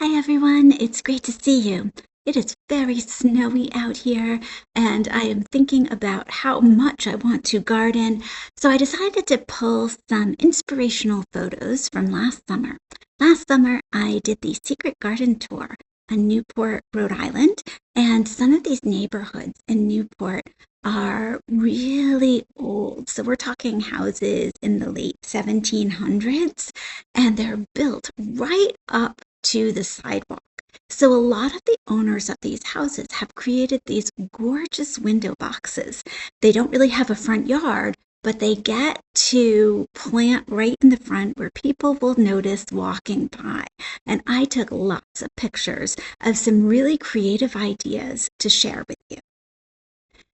Hi everyone, it's great to see you. It is very snowy out here, and I am thinking about how much I want to garden, so I decided to pull some inspirational photos from last summer. Last summer, I did the Secret Garden Tour on Newport, Rhode Island, and some of these neighborhoods in Newport are really old. So we're talking houses in the late 1700s, and they're built right up to the sidewalk. So a lot of the owners of these houses have created these gorgeous window boxes. They don't really have a front yard, but they get to plant right in the front where people will notice walking by. And I took lots of pictures of some really creative ideas to share with you.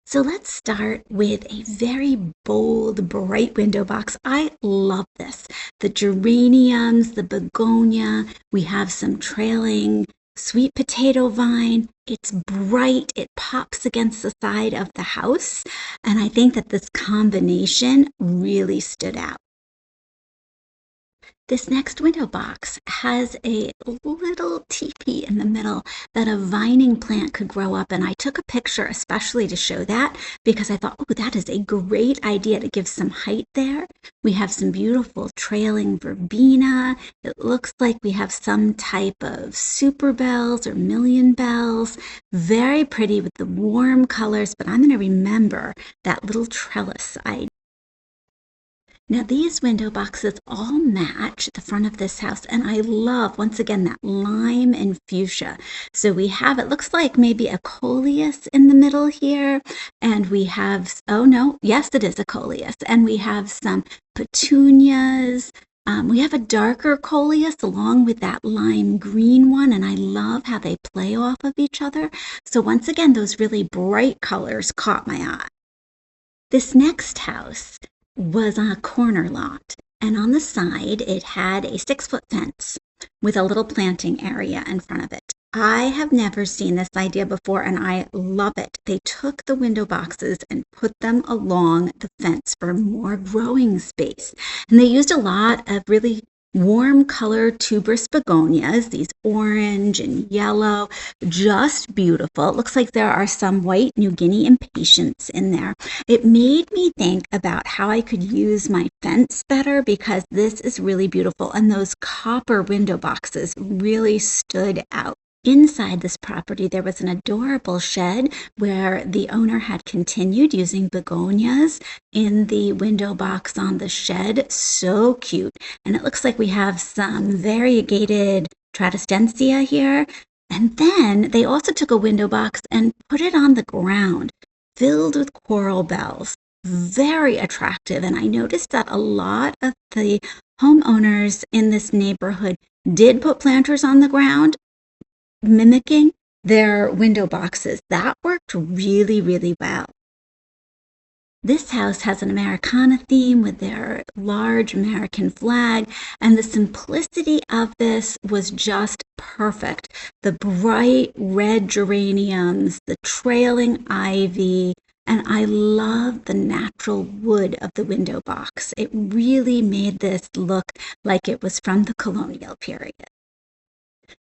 So let's start with a very bold, bright window box. I love this. The geraniums, the begonia, we have some trailing sweet potato vine. It's bright, it pops against the side of the house, and I think that this combination really stood out. This next window box has a little teepee in the middle that a vining plant could grow up, and I took a picture especially to show that because I thought, oh, that is a great idea to give some height there. We have some beautiful trailing verbena. It looks like we have some type of super bells or million bells. Very pretty with the warm colors, but I'm going to remember that little trellis idea. Now these window boxes all match the front of this house, and I love, once again, that lime and fuchsia. So we have, it looks like maybe a coleus in the middle here, and we have, oh no, yes it is a coleus, and we have some petunias. We have a darker coleus along with that lime green one, and I love how they play off of each other. So once again, those really bright colors caught my eye. This next house was on a corner lot, and on the side it had a 6-foot fence with a little planting area in front of it. I have never seen this idea before, and I love it. They took the window boxes and put them along the fence for more growing space, and they used a lot of really warm colored tuberous begonias, these orange and yellow, just beautiful. It looks like there are some white New Guinea impatiens in there. It made me think about how I could use my fence better because this is really beautiful, and those copper window boxes really stood out. Inside this property, there was an adorable shed where the owner had continued using begonias in the window box on the shed. So cute. And it looks like we have some variegated Tradescentia here. And then they also took a window box and put it on the ground, filled with coral bells. Very attractive. And I noticed that a lot of the homeowners in this neighborhood did put planters on the ground, mimicking their window boxes. That worked really, really well. This house has an Americana theme with their large American flag, and the simplicity of this was just perfect. The bright red geraniums, the trailing ivy, and I love the natural wood of the window box. It really made this look like it was from the colonial period.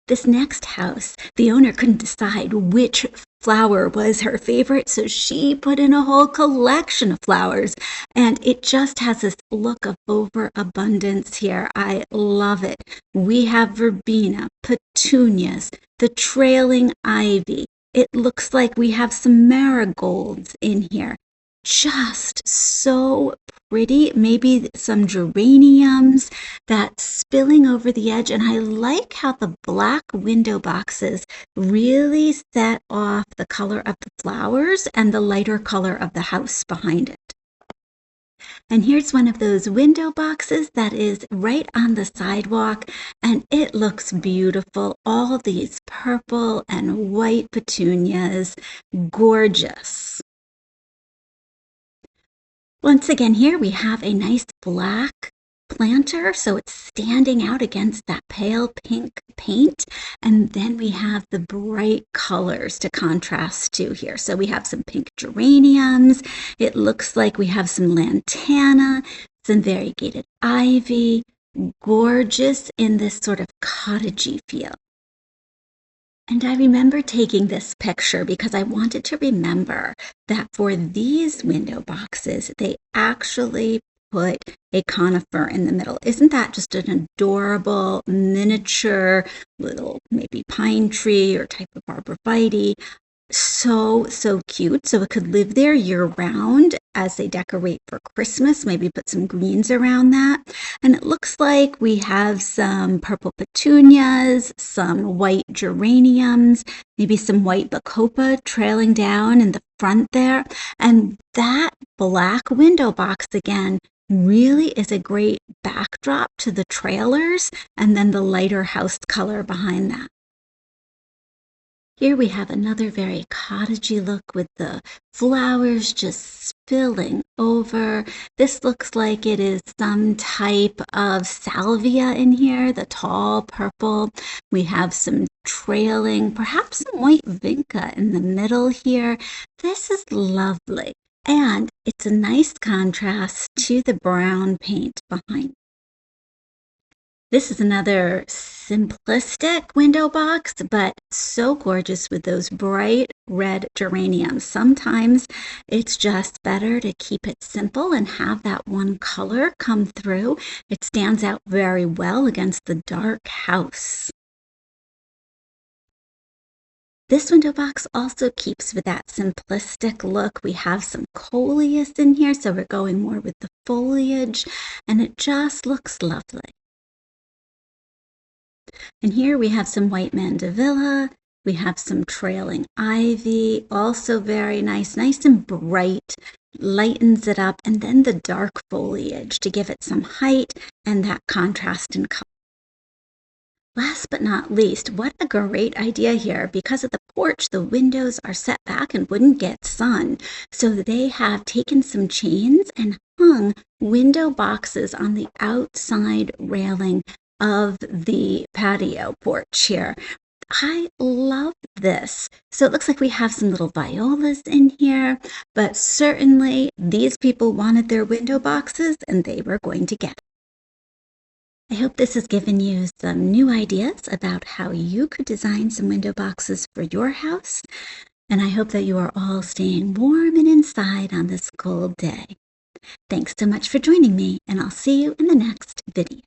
This next house, the owner couldn't decide which flower was her favorite, so she put in a whole collection of flowers, and it just has this look of overabundance here. I love it. We have verbena, petunias, the trailing ivy. It looks like we have some marigolds in here. Just so pretty. Maybe some geraniums that's spilling over the edge. And I like how the black window boxes really set off the color of the flowers and the lighter color of the house behind it. And here's one of those window boxes that is right on the sidewalk, and it looks beautiful. All these purple and white petunias, gorgeous. Once again, here we have a nice black planter, so it's standing out against that pale pink paint. And then we have the bright colors to contrast to here. So we have some pink geraniums. It looks like we have some lantana, some variegated ivy, gorgeous in this sort of cottagey feel. And I remember taking this picture because I wanted to remember that for these window boxes, they actually put a conifer in the middle. Isn't that just an adorable miniature little maybe pine tree or type of arborvitae? So cute. So it could live there year round as they decorate for Christmas. Maybe put some greens around that. And it looks like we have some purple petunias, some white geraniums, maybe some white bacopa trailing down in the front there. And that black window box again really is a great backdrop to the trailers and then the lighter house color behind that. Here we have another very cottagey look with the flowers just spilling over. This looks like it is some type of salvia in here, the tall purple. We have some trailing, perhaps some white vinca in the middle here. This is lovely. And it's a nice contrast to the brown paint behind. This is another simplistic window box, but so gorgeous with those bright red geraniums. Sometimes it's just better to keep it simple and have that one color come through. It stands out very well against the dark house. This window box also keeps with that simplistic look. We have some coleus in here, so we're going more with the foliage, and it just looks lovely. And here we have some white mandevilla. We have some trailing ivy, also very nice, nice and bright, lightens it up, and then the dark foliage to give it some height and that contrast in color. Last but not least, what a great idea here. Because of the porch, the windows are set back and wouldn't get sun. So they have taken some chains and hung window boxes on the outside railing of the patio porch here. I love this. So it looks like we have some little violas in here, but certainly these people wanted their window boxes and they were going to get it. I hope this has given you some new ideas about how you could design some window boxes for your house. And I hope that you are all staying warm and inside on this cold day. Thanks so much for joining me, and I'll see you in the next video.